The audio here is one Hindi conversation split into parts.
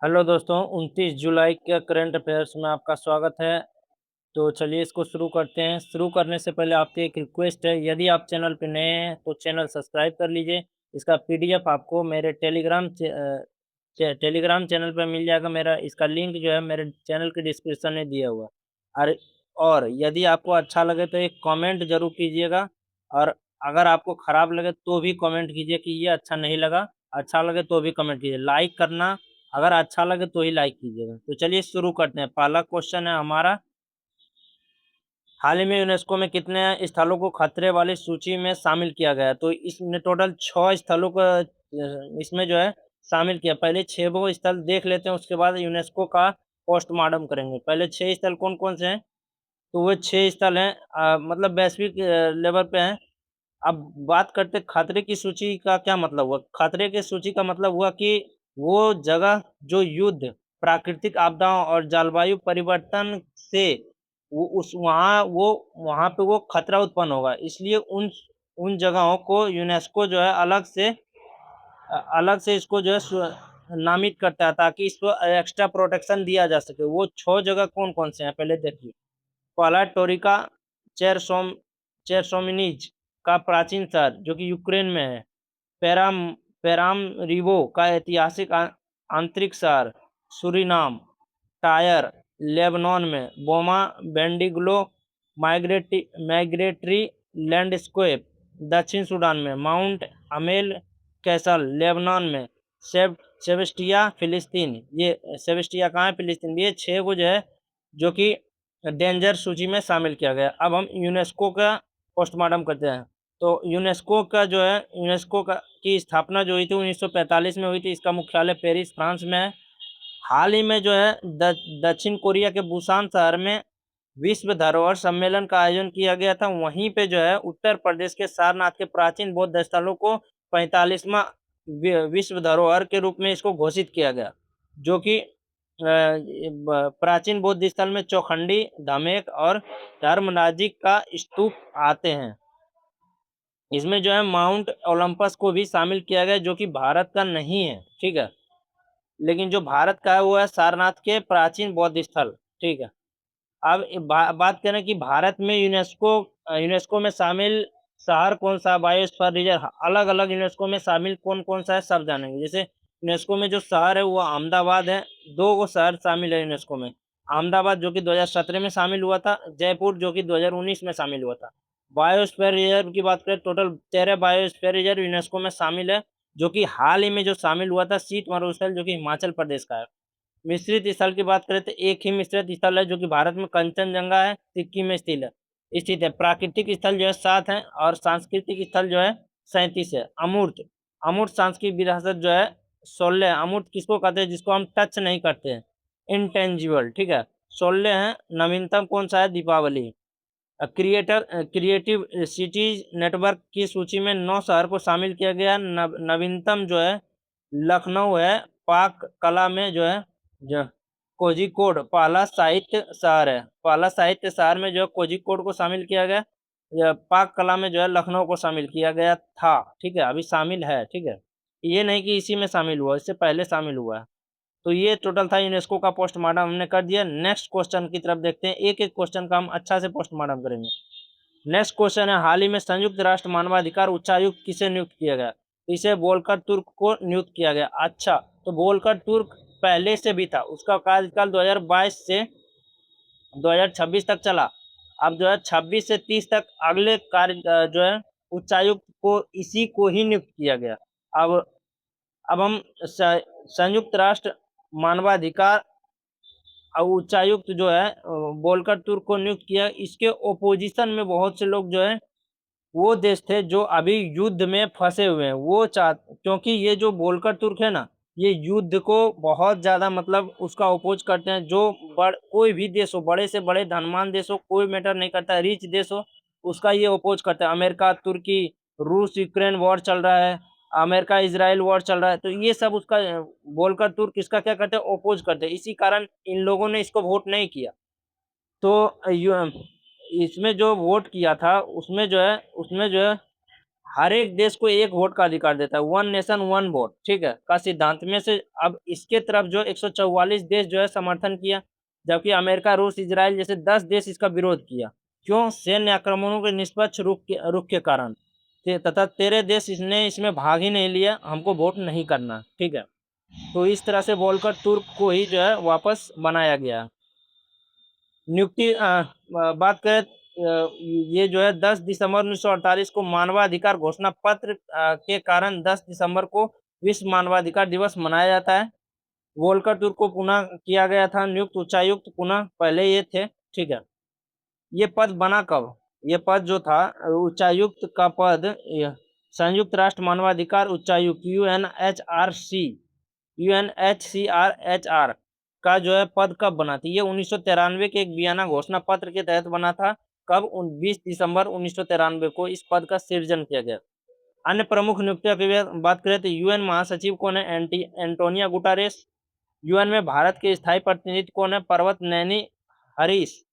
हेलो दोस्तों, 29 जुलाई के करंट अफेयर्स में आपका स्वागत है। तो चलिए इसको शुरू करते हैं। शुरू करने से पहले आपसे एक रिक्वेस्ट है, यदि आप चैनल पे नए हैं तो चैनल सब्सक्राइब कर लीजिए। इसका पीडीएफ आपको मेरे टेलीग्राम चैनल पे मिल जाएगा। मेरा इसका लिंक जो है मेरे चैनल के डिस्क्रिप्शन में दिया हुआ है। और यदि आपको अच्छा लगे तो एक कमेंट ज़रूर कीजिएगा, और अगर आपको खराब लगे तो भी कमेंट कीजिए कि ये अच्छा नहीं लगा। अच्छा लगे तो भी कमेंट कीजिए। लाइक करना, अगर अच्छा लगे तो ही लाइक कीजिएगा। तो चलिए शुरू करते हैं। पहला क्वेश्चन है हमारा, हाल ही में यूनेस्को में कितने स्थलों को खतरे वाली सूची में शामिल किया गया है? तो इसमें टोटल 6 स्थलों को इसमें जो है शामिल किया। पहले 6 वो स्थल देख लेते हैं, उसके बाद यूनेस्को का पोस्टमार्टम करेंगे। पहले 6 स्थल कौन-कौन से हैं? तो वो 6 स्थल हैं, मतलब वैश्विक लेवल पे हैं। अब बात करते खतरे की सूची का क्या मतलब हुआ? खतरे की सूची का मतलब हुआ कि वो जगह जो युद्ध, प्राकृतिक आपदाओं और जलवायु परिवर्तन से वो उस वहाँ पे वो खतरा उत्पन्न होगा। इसलिए उन उन जगहों को यूनेस्को जो है अलग से इसको जो है नामित करता है, ताकि इसको एक्स्ट्रा प्रोटेक्शन दिया जा सके। वो 6 जगह कौन-कौन से हैं पहले देखिए। पहला टोरिका चेरसोम चेरसोमिनिज का प्राचीन शहर जो कि यूक्रेन में है। पेराम पेरामरीवो का ऐतिहासिक आंतरिक शहर सूरीनाम। टायर लेबनान में। बोमा बेंडिगलो माइग्रेटरी लैंडस्केप दक्षिण सूडान में। माउंट अमेल कैसल लेबनान में। सेब सेबेस्टिया फिलिस्तीन, ये सेबेस्टिया कहाँ है? फिलिस्तीन। ये 6 को जो है जो कि डेंजर सूची में शामिल किया गया। अब हम यूनेस्को का पोस्टमार्टम करते हैं। तो यूनेस्को का जो है यूनेस्को का की स्थापना जो हुई थी 1945 में हुई थी। इसका मुख्यालय पेरिस फ्रांस में है। हाल ही में जो है दक्षिण कोरिया के बुसान शहर में विश्व धरोहर सम्मेलन का आयोजन किया गया था। वहीं पे जो है उत्तर प्रदेश के सारनाथ के प्राचीन बौद्ध स्थलों को 45वां विश्व धरोहर के रूप में इसको घोषित किया गया, जो कि प्राचीन बौद्ध स्थल में चौखंडी, धमेक और धर्मराजिक का स्तूप आते हैं। इसमें जो है माउंट ओलंपस को भी शामिल किया गया, जो कि भारत का नहीं है, ठीक है। लेकिन जो भारत का है वो है सारनाथ के प्राचीन बौद्ध स्थल, ठीक है। अब बात करें कि भारत में यूनेस्को में शामिल शहर कौन सा, बायोस्फीयर रिजर्व अलग अलग यूनेस्को में शामिल कौन कौन सा है सब जानेंगे। जैसे यूनेस्को में जो शहर है वो अहमदाबाद है। 2 गो शहर शामिल है यूनेस्को में। अहमदाबाद जो कि 2017 में शामिल हुआ था, जयपुर जो कि 2019 में शामिल हुआ था। बायोस्फीयर रिजर्व की बात करें, टोटल 13 बायोस्फीयर रिजर्व यूनेस्को में शामिल है, जो कि हाल ही में जो शामिल हुआ था सीट मरुस्थल जो कि हिमाचल प्रदेश का है। मिश्रित स्थल की बात करें तो एक ही मिश्रित स्थल है जो कि भारत में कंचनजंगा है, सिक्किम में स्थित है। प्राकृतिक स्थल जो है 7 है और सांस्कृतिक स्थल जो है 37 है। अमूर्त अमूर्त सांस्कृतिक विरासत जो है 16 है। अमूर्त किसको कहते हैं? जिसको हम टच नहीं करते हैं, इंटेंजिबल, ठीक है। 16 है। नवीनतम कौन सा है? दीपावली। क्रिएटिव सिटीज नेटवर्क की सूची में 9 शहर को शामिल किया गया। नवीनतम जो है लखनऊ है। पाक कला में जो है जो कोझिकोड पहला साहित्य शहर है। पहला साहित्य शहर में जो है कोझिकोड को शामिल किया गया। पाक कला में जो है लखनऊ को शामिल किया गया था, ठीक है। अभी शामिल है, ठीक है। ये नहीं कि इसी में शामिल हुआ, इससे पहले शामिल हुआ है। तो ये टोटल था यूनेस्को का पोस्टमार्टम हमने कर दिया। नेक्स्ट क्वेश्चन की तरफ देखते हैं। एक एक क्वेश्चन का हम अच्छा से पोस्टमार्टम करेंगे। नेक्स्ट क्वेश्चन है, हाल ही में संयुक्त राष्ट्र मानवाधिकार उच्चायुक्त किसे नियुक्त किया गया? इसे वोल्कर तुर्क को नियुक्त किया गया। अच्छा, तो वोल्कर तुर्क पहले से भी था। उसका कार्यकाल 2022 से 2026 तक चला। अब जो है 26 से 30 तक अगले जो है उच्चायुक्त को इसी को ही नियुक्त किया गया। अब अब हम संयुक्त राष्ट्र मानवाधिकार उच्चायुक्त जो है वोल्कर तुर्क को नियुक्त किया। इसके ओपोजिशन में बहुत से लोग जो है वो देश थे जो अभी युद्ध में फंसे हुए हैं। वो क्योंकि ये जो वोल्कर तुर्क है ना, ये युद्ध को बहुत ज़्यादा मतलब उसका अपोज करते हैं। जो कोई भी देश हो, बड़े से बड़े धनवान देश हो, कोई मैटर नहीं करता, रिच देश हो, उसका ये अपोज करते हैं। अमेरिका, तुर्की, रूस यूक्रेन वॉर चल रहा है, अमेरिका इजराइल वॉर चल रहा है, तो ये सब उसका वोल्कर तुर्क इसका क्या करते हैं? अपोज करते हैं। इसी कारण इन लोगों ने इसको वोट नहीं किया। तो इसमें जो वोट किया था उसमें जो है हर एक देश को एक वोट का अधिकार देता है, वन नेशन वन वोट, ठीक है, का सिद्धांत में से अब इसके तरफ जो 144 देश जो है समर्थन किया, जबकि अमेरिका, रूस, इजराइल जैसे 10 देश इसका विरोध किया। क्यों? सैन्य आक्रमणों के निष्पक्ष रुख के कारण। तथा 13 देश इसने इसमें भाग ही नहीं लिया, हमको वोट नहीं करना, ठीक है। तो इस तरह से बोलकर तुर्क को ही जो है वापस बनाया गया। नियुक्ति बात करें, ये जो है 10 दिसंबर 1948 को मानवाधिकार घोषणा पत्र के कारण 10 दिसंबर को विश्व मानवाधिकार दिवस मनाया जाता है। वोल्कर तुर्क को पुनः किया गया था नियुक्त उच्चायुक्त, पुनः पहले ये थे, ठीक है। ये पद बना कब? ये पद जो था उच्चायुक्त का पद, संयुक्त राष्ट्र मानवाधिकार उच्चायुक्त यूएनएचआरसी, यूएनएचसीआर का जो है पद कब बना था? ये 1993 के एक वियना घोषणा पत्र के तहत बना था। कब? 20 दिसंबर 1993 को इस पद का सृजन किया गया। अन्य प्रमुख नियुक्तियों की बात करें तो यूएन महासचिव कौन है? एंटोनिया गुटारेस। यूएन में भारत के स्थायी प्रतिनिधि कौन है? पर्वत नैनी हरीश।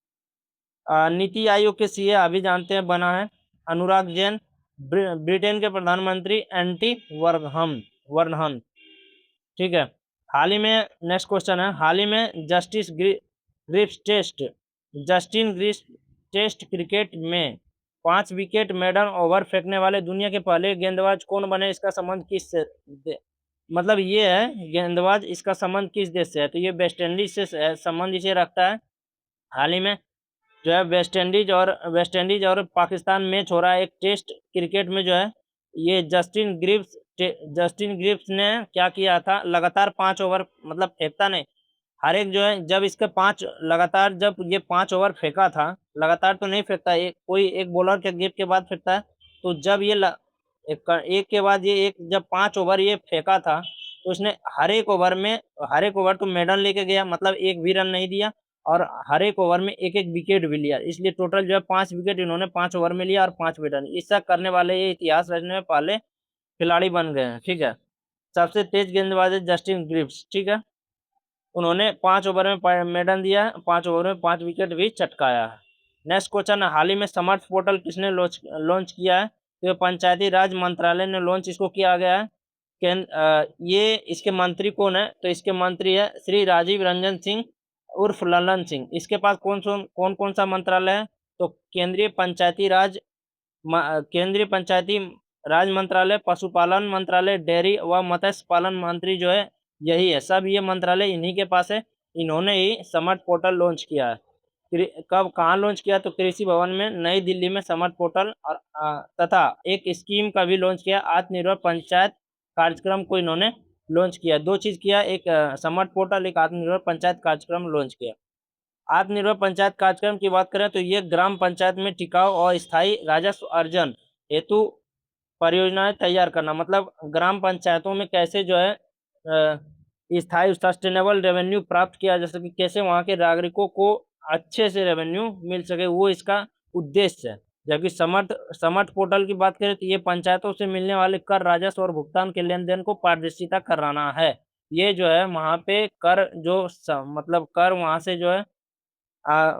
नीति आयोग के सीए अभी जानते हैं बना है अनुराग जैन। ब्रिटेन के प्रधानमंत्री एंटी वर्नहम, ठीक है। हाल ही में नेक्स्ट क्वेश्चन है, हाल ही में जस्टिन ग्रिफ्स टेस्ट क्रिकेट में 5 विकेट मेडन ओवर फेंकने वाले दुनिया के पहले गेंदबाज कौन बने? इसका संबंध किस से मतलब ये है गेंदबाज, इसका संबंध किस देश से है? तो ये वेस्ट इंडीज से संबंध इसे रखता है। हाल ही में जो है वेस्ट इंडीज और पाकिस्तान मैच हो रहा है एक टेस्ट क्रिकेट में, जो है ये जस्टिन ग्रिफ्स ने क्या किया था, लगातार 5 ओवर, मतलब फेंकता नहीं, हर एक जो है जब इसके 5 लगातार, जब ये 5 ओवर फेंका था, लगातार तो नहीं फेंकता, कोई एक बॉलर के गेप के बाद फेंकता है। तो जब ये एक के बाद ये एक, जब 5 ओवर ये फेंका था, तो उसने हर एक ओवर तो मेडन लेके गया, मतलब एक भी रन नहीं दिया, और हर एक ओवर में एक एक विकेट भी लिया, इसलिए टोटल जो है 5 विकेट इन्होंने 5 ओवर में लिया और 5 विकेट। ऐसा करने वाले ये इतिहास रचने में पहले खिलाड़ी बन गए हैं, ठीक है। सबसे तेज गेंदबाज है जस्टिन ग्रिफ्स, ठीक है। उन्होंने 5 ओवर में मेडन दिया, 5 ओवर में 5 विकेट भी चटकाया है। नेक्स्ट क्वेश्चन है, हाल ही में समर्थ पोर्टल किसने लॉन्च किया है? तो ये पंचायती राज मंत्रालय ने लॉन्च इसको किया गया है। ये इसके मंत्री कौन है? तो इसके मंत्री है श्री राजीव रंजन सिंह उर्फ ललन सिंह। इसके पास कौन कौन सा मंत्रालय है? तो केंद्रीय पंचायती राज मंत्रालय, पशुपालन मंत्रालय, डेयरी व मत्स्य पालन मंत्री जो है यही है, सब ये मंत्रालय इन्हीं के पास है। इन्होंने ही समर्थ पोर्टल लॉन्च किया है। कब कहाँ लॉन्च किया? तो कृषि भवन में नई दिल्ली में समर्थ पोर्टल, और तथा एक स्कीम का भी लॉन्च किया, आत्मनिर्भर पंचायत कार्यक्रम को इन्होंने लॉन्च किया। 2 चीज किया, एक समर्थ पोर्टल, एक आत्मनिर्भर पंचायत कार्यक्रम लॉन्च किया। आत्मनिर्भर पंचायत कार्यक्रम की बात करें तो ये ग्राम पंचायत में टिकाऊ और स्थायी राजस्व अर्जन हेतु परियोजनाएं तैयार करना, मतलब ग्राम पंचायतों में कैसे जो है स्थायी सस्टेनेबल रेवेन्यू प्राप्त किया जा सके, कैसे वहाँ के नागरिकों को अच्छे से रेवेन्यू मिल सके, वो इसका उद्देश्य है। जबकि समर्थ समर्थ पोर्टल की बात करें तो ये पंचायतों से मिलने वाले कर, राजस्व और भुगतान के लेन देन को पारदर्शिता कराना है। ये जो है वहाँ पे कर जो मतलब कर वहाँ से जो है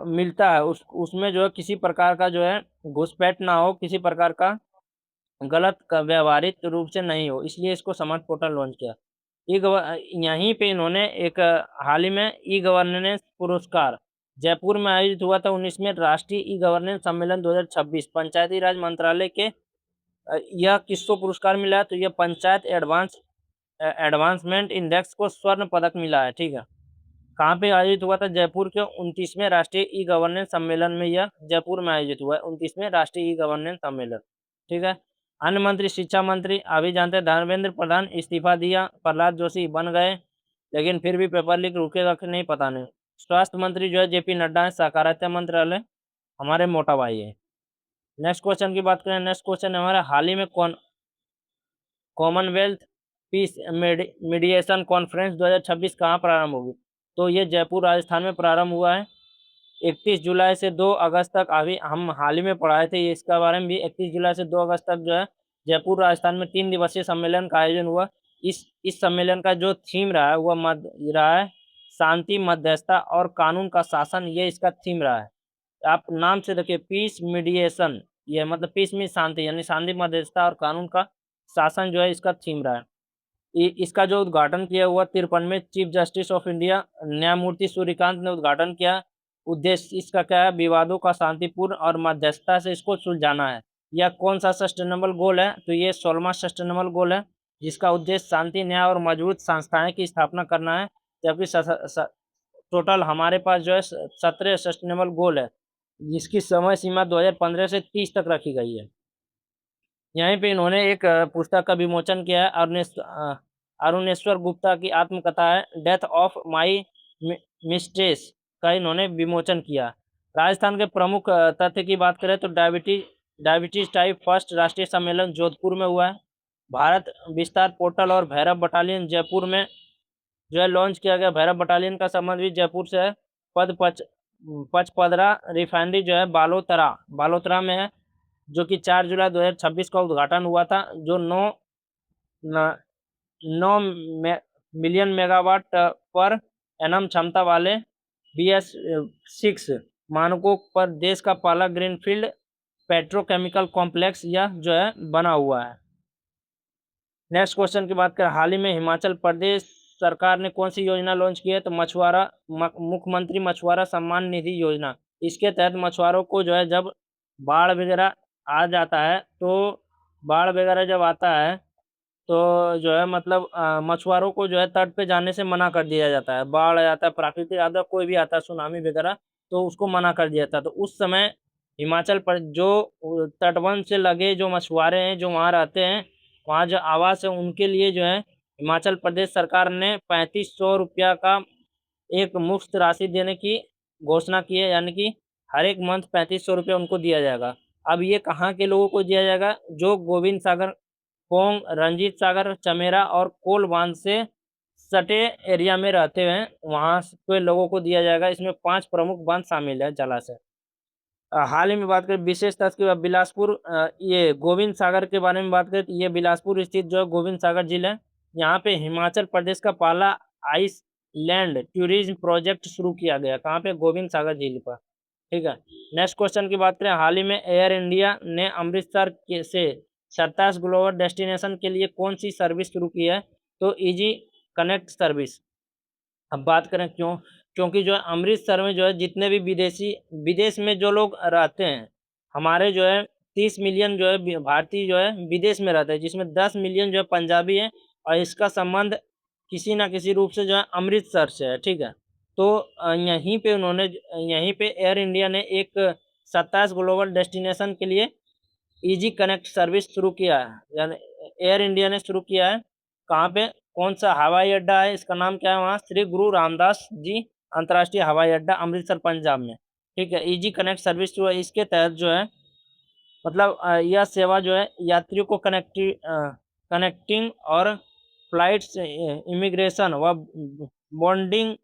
मिलता है, उसमें जो है किसी प्रकार का जो है घुसपैठ ना हो, किसी प्रकार का गलत व्यवहारिक रूप से नहीं हो, इसलिए इसको समर्थ पोर्टल लॉन्च किया। यहीं पे इन्होंने एक हाल ही में ई गवर्नेंस पुरस्कार जयपुर में आयोजित हुआ था 19वें राष्ट्रीय ई गवर्नेंस सम्मेलन 2026 पंचायती राज मंत्रालय के, यह किसको पुरस्कार मिला है? तो यह पंचायत एडवांसमेंट इंडेक्स को स्वर्ण पदक मिला है, ठीक है। कहाँ पे आयोजित हुआ था? जयपुर के 29वें राष्ट्रीय ई गवर्नेंस सम्मेलन में, यह जयपुर में आयोजित हुआ है 29वें राष्ट्रीय ई गवर्नेंस सम्मेलन, ठीक है। अन्य मंत्री, शिक्षा मंत्री अभी जानते हैं धर्मेंद्र प्रधान इस्तीफा दिया, प्रहलाद जोशी बन गए, लेकिन फिर भी पेपर लीक रुकेगा कि नहीं पता नहीं। स्वास्थ्य मंत्री जो है जेपी नड्डा है, सहकारिता मंत्रालय हमारे मोटा भाई है। नेक्स्ट क्वेश्चन की बात करें, नेक्स्ट क्वेश्चन है हमारा, हाल ही में कॉमनवेल्थ पीस मीडिएशन कॉन्फ्रेंस 2026 कहाँ प्रारंभ होगी? तो ये जयपुर राजस्थान में प्रारंभ हुआ है 31 जुलाई से 2 अगस्त तक। अभी हम हाल ही में पढ़ाए थे इसका बारे में भी, 31 जुलाई से 2 अगस्त तक जो है जयपुर राजस्थान में 3 दिवसीय सम्मेलन का आयोजन हुआ। इस सम्मेलन का जो थीम रहा है वह रहा है शांति, मध्यस्थता और कानून का शासन, ये इसका थीम रहा है। आप नाम से देखिए, पीस मीडिएशन, ये मतलब पीस मीन्स शांति, यानी शांति, मध्यस्थता और कानून का शासन जो है इसका थीम रहा है। इसका जो उद्घाटन किया हुआ 53 में चीफ जस्टिस ऑफ इंडिया न्यायमूर्ति सूर्यकांत ने उद्घाटन किया। उद्देश्य इसका क्या है? विवादों का शांतिपूर्ण और मध्यस्थता से इसको सुलझाना है। यह कौन सा सस्टेनेबल गोल है? तो ये 16वां सस्टेनेबल गोल है, जिसका उद्देश्य शांति, न्याय और मजबूत संस्थाएं की स्थापना करना है। जबकि टोटल हमारे पास जो है 17 सस्टेनेबल गोल है, जिसकी समय सीमा 2015 से 30 तक रखी गई है। यहीं पे इन्होंने एक पुस्तक का विमोचन किया है। अरुणेश्वर गुप्ता की आत्मकथा है डेथ ऑफ माई मिस्ट्रेस का इन्होंने विमोचन किया। राजस्थान के प्रमुख तथ्य की बात करें तो डायबिटीज टाइप फर्स्ट राष्ट्रीय सम्मेलन जोधपुर में हुआ है। भारत विस्तार पोर्टल और भैरव बटालियन जयपुर में जो है लॉन्च किया गया। भैरव बटालियन का संबंध भी जयपुर से है। पचपदरा रिफाइनरी जो है बालोतरा में है, जो कि 4 जुलाई 2026 का उद्घाटन हुआ था, जो 9 मिलियन मेगावाट पर एनम क्षमता वाले BS6 मानकों पर देश का पहला ग्रीनफील्ड पेट्रोकेमिकल कॉम्प्लेक्स यह जो है बना हुआ है। नेक्स्ट क्वेश्चन की बात करें, हाल ही में हिमाचल प्रदेश सरकार ने कौन सी योजना लॉन्च की है? तो मुख्यमंत्री मछुआरा सम्मान निधि योजना। इसके तहत मछुआरों को जो है जब बाढ़ वगैरह आ जाता है, तो बाढ़ वगैरह जब आता है तो जो है मतलब मछुआरों को जो है तट पे जाने से मना कर दिया जाता है। बाढ़ आ जाता है, प्राकृतिक आपदा कोई भी आता है, सुनामी वगैरह, तो उसको मना कर दिया जाता है। तो उस समय हिमाचल पर जो तटबंध से लगे जो मछुआरे हैं जो वहाँ रहते हैं, वहाँ जो आवास है उनके लिए जो है हिमाचल प्रदेश सरकार ने 3500 रुपया का एक मुफ्त राशि देने की घोषणा की है, यानी कि हर एक मंथ 3500 रुपया उनको दिया जाएगा। अब ये कहाँ के लोगों को दिया जाएगा? जो गोविंद सागर, पोंग, रंजीत सागर, चमेरा और कोल बांध से सटे एरिया में रहते हैं, वहाँ के लोगों को दिया जाएगा। इसमें 5 प्रमुख बांध शामिल है जलाशय। हाल ही में बात करें विशेष तथ्य की, बिलासपुर ये गोविंद सागर के बारे में बात करें तो ये बिलासपुर स्थित जो गोविंद सागर झील है, यहाँ पे हिमाचल प्रदेश का पहला आइसलैंड टूरिज्म प्रोजेक्ट शुरू किया गया। कहाँ पे? गोविंद सागर झील पर। ठीक है। नेक्स्ट क्वेश्चन की बात करें, हाल ही में एयर इंडिया ने अमृतसर से 27 ग्लोबल डेस्टिनेशन के लिए कौन सी सर्विस शुरू की है? तो इजी कनेक्ट सर्विस। अब बात करें क्यों? क्योंकि जो है अमृतसर में जो है जितने भी विदेश में जो लोग रहते हैं, हमारे जो है 30 मिलियन जो है भारतीय जो है विदेश में रहते हैं, जिसमें 10 मिलियन जो है पंजाबी है, और इसका संबंध किसी ना किसी रूप से जो है अमृतसर से है। ठीक है। तो यहीं पे एयर इंडिया ने एक 27 ग्लोबल डेस्टिनेशन के लिए इजी कनेक्ट सर्विस शुरू किया है, यानी एयर इंडिया ने शुरू किया है। कहाँ पे? कौन सा हवाई अड्डा है? इसका नाम क्या है? वहाँ श्री गुरु रामदास जी अंतर्राष्ट्रीय हवाई अड्डा, अमृतसर, पंजाब में। ठीक है। इजी कनेक्ट सर्विस जो है इसके तहत जो है मतलब यह सेवा जो है यात्रियों को कनेक्टिंग और फ्लाइट्स, इमिग्रेशन व बॉन्डिंग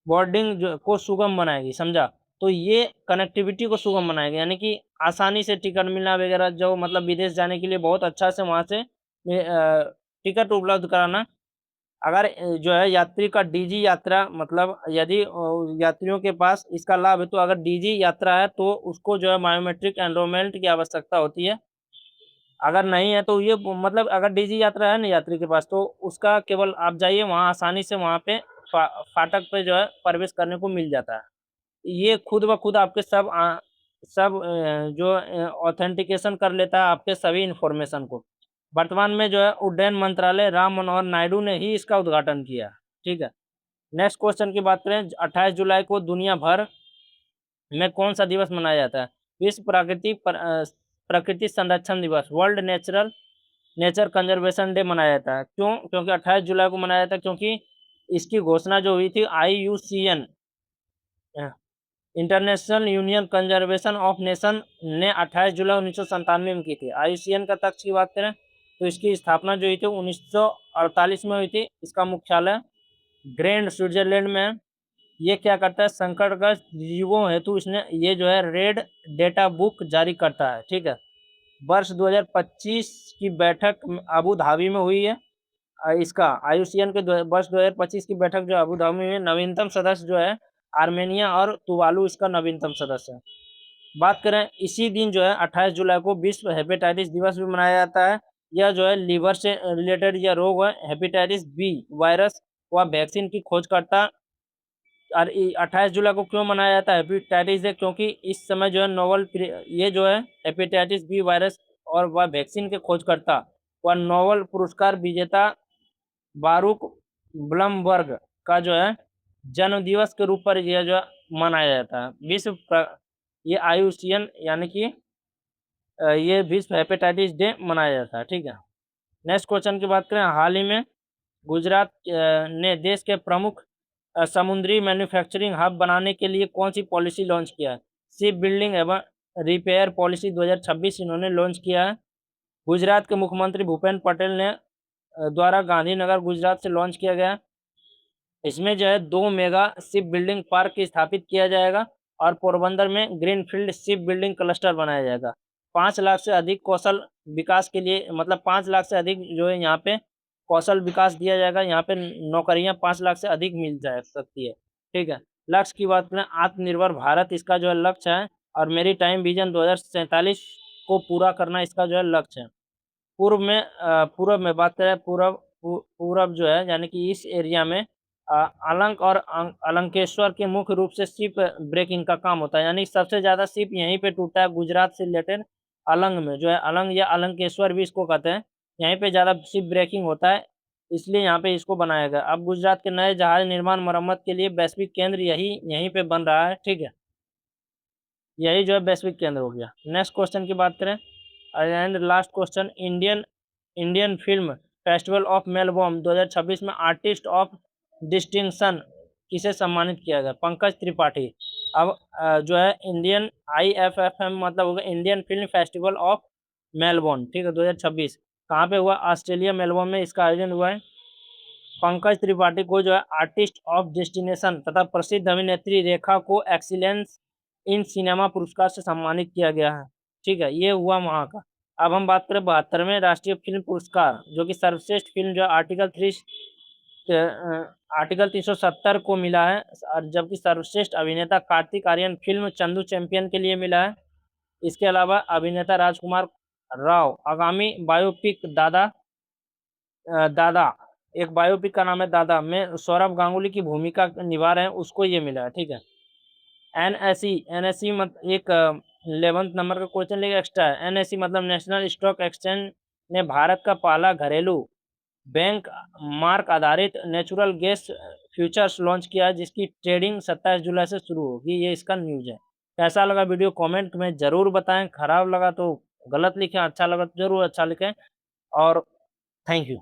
बोर्डिंग जो को सुगम बनाएगी, समझा? तो ये कनेक्टिविटी को सुगम बनाएगी, यानी कि आसानी से टिकट मिलना वगैरह, जो मतलब विदेश जाने के लिए बहुत अच्छा से वहाँ से टिकट उपलब्ध कराना। अगर जो है यात्री का डीजी यात्रा, मतलब यदि यात्रियों के पास इसका लाभ है, तो अगर डीजी यात्रा है तो उसको जो है बायोमेट्रिक एनरोलमेंट की आवश्यकता होती है। अगर नहीं है तो ये मतलब अगर डीजी यात्रा है ना यात्री के पास, तो उसका केवल आप जाइए वहाँ, आसानी से वहाँ पे फाटक पे जो है प्रवेश करने को मिल जाता है। ये खुद ब खुद आपके सब जो ऑथेंटिकेशन कर लेता है आपके सभी इन्फॉर्मेशन को। वर्तमान में जो है उड्डयन मंत्रालय राम मनोहर नायडू ने ही इसका उद्घाटन किया। ठीक है। नेक्स्ट क्वेश्चन की बात करें, 28 जुलाई को दुनिया भर में कौन सा दिवस मनाया जाता है? विश्व प्रकृति संरक्षण दिवस, वर्ल्ड नेचर कंजर्वेशन डे मनाया जाता है। क्यों? क्योंकि 28 जुलाई को मनाया जाता है, क्योंकि इसकी घोषणा जो हुई थी IUCN, international union conservation of nation ने 28 जुलाई 1997 में की थी। IUCN का तख्त की बात करें तो इसकी स्थापना जो हुई थी 1948 में हुई थी। इसका मुख्यालय ग्रैंड स्विट्जरलैंड में है। ये क्या करता है? संकटग्रस्त जीवों हेतु इसने ये जो है रेड डेटा बुक जारी करता है। ठीक है। वर्ष 2025 की बैठक अबू धाबी में हुई है। इसका IUCN के वर्ष 2025 की बैठक जो अबू धाबी में, नवीनतम सदस्य जो है आर्मेनिया और तुवालू इसका नवीनतम सदस्य है। बात करें इसी दिन जो है 28 जुलाई को विश्व हेपेटाइटिस दिवस भी मनाया जाता है। यह जो है लीवर से रिलेटेड यह रोग है, हेपेटाइटिस बी वायरस व वैक्सीन की खोजकर्ता। और 28 जुलाई को क्यों मनाया जाता है हेपेटाइटिस डे? क्योंकि इस समय जो है ये जो है हेपेटाइटिस बी वायरस और वह वैक्सीन के खोजकर्ता व नोबेल पुरस्कार विजेता बारूक ब्लमबर्ग का जो है जन्म दिवस के रूप पर यह जो है मनाया जाता है। ये आयुषियन यानी कि ये विश्व हेपेटाइटिस डे मनाया जाता है। ठीक है। नेक्स्ट क्वेश्चन की बात करें, हाल ही में गुजरात ने देश के प्रमुख समुद्री मैन्युफैक्चरिंग हब बनाने के लिए कौन सी पॉलिसी लॉन्च किया है? शिप बिल्डिंग एवं रिपेयर पॉलिसी 2026 इन्होंने लॉन्च किया है। गुजरात के मुख्यमंत्री भूपेंद्र पटेल ने द्वारा गांधीनगर गुजरात से लॉन्च किया गया। इसमें जो है 2 मेगा शिप बिल्डिंग पार्क स्थापित किया जाएगा और पोरबंदर में ग्रीनफील्ड शिप बिल्डिंग क्लस्टर बनाया जाएगा। 5 लाख से अधिक कौशल विकास के लिए, मतलब 5 लाख से अधिक जो है यहाँ पे कौशल विकास दिया जाएगा। यहाँ पे नौकरियां 5 लाख से अधिक मिल जा सकती है। ठीक है। लक्ष्य की बात करें, आत्मनिर्भर भारत इसका जो है लक्ष्य है और मेरी टाइम विजन 2047 को पूरा करना इसका जो है लक्ष्य है। पूर्व में बात करें, पूरब जो है यानी कि इस एरिया में अलंक और अलंकेश्वर के मुख्य रूप से शिप ब्रेकिंग का काम होता है। यानी सबसे ज़्यादा शिप यहीं पे टूटा है गुजरात से रिलेटेड। अलंग में जो है, अलंग या अलंकेश्वर भी इसको कहते हैं, यहीं पे ज़्यादा शिप ब्रेकिंग होता है, इसलिए यहाँ पे इसको बनाया गया। अब गुजरात के नए जहाज निर्माण मरम्मत के लिए वैश्विक केंद्र यहीं पे बन रहा है। ठीक है। यही जो है वैश्विक केंद्र हो गया। नेक्स्ट क्वेश्चन की बात करें and last question, Indian Indian film festival of Melbourne 2026 में आर्टिस्ट ऑफ डिस्टिंक्शन किसे सम्मानित किया गया? पंकज त्रिपाठी। अब जो है इंडियन IFFM मतलब होगा Indian film festival of Melbourne. ठीक है, 2026 कहाँ पे हुआ? ऑस्ट्रेलिया मेलबोर्न में इसका आयोजन हुआ है। पंकज त्रिपाठी को जो है आर्टिस्ट ऑफ डेस्टिनेशन तथा प्रसिद्ध अभिनेत्री रेखा को एक्सीलेंस इन सिनेमा पुरस्कार से सम्मानित किया गया है। ठीक है, ये हुआ वहाँ का। अब हम बात करें 72वें राष्ट्रीय फिल्म पुरस्कार, जो कि सर्वश्रेष्ठ फिल्म जो आर्टिकल 370 को मिला है, और जबकि सर्वश्रेष्ठ अभिनेता कार्तिक आर्यन फिल्म चंदू चैंपियन के लिए मिला है। इसके अलावा अभिनेता राजकुमार राव आगामी बायोपिक दादा, एक बायोपिक का नाम है दादा में सौरभ गांगुली की भूमिका निभा रहे हैं, उसको ये मिला है। ठीक है। NSE मत एक 11th नंबर का क्वेश्चन लेके एक्स्ट्रा है। NSE मतलब नेशनल स्टॉक एक्सचेंज ने भारत का पहला घरेलू बैंक मार्क आधारित नेचुरल गैस फ्यूचर्स लॉन्च किया है, जिसकी ट्रेडिंग 27 जुलाई से शुरू होगी। ये इसका न्यूज़ है। कैसा लगा वीडियो कमेंट में ज़रूर बताएं। खराब लगा तो गलत लिखें, अच्छा लगा तो ज़रूर अच्छा लिखें। और थैंक यू।